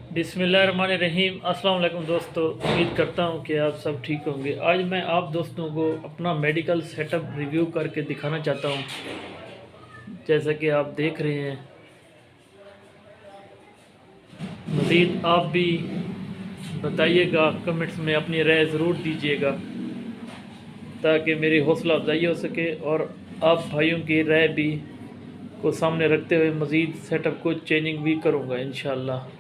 बिस्मिल्लाहिर्रहमानिर्रहीम। अस्सलाम वालेकुम दोस्तों, उम्मीद करता हूँ कि आप सब ठीक होंगे। आज मैं आप दोस्तों को अपना मेडिकल सेटअप रिव्यू करके दिखाना चाहता हूँ। जैसा कि आप देख रहे हैं, मज़ीद आप भी बताइएगा, कमेंट्स में अपनी राय ज़रूर दीजिएगा ताकि मेरी हौसला अफजाई हो सके और आप भाइयों की राय भी को सामने रखते हुए मज़ीद सेटअप को चेंजिंग भी करूँगा इंशाअल्लाह।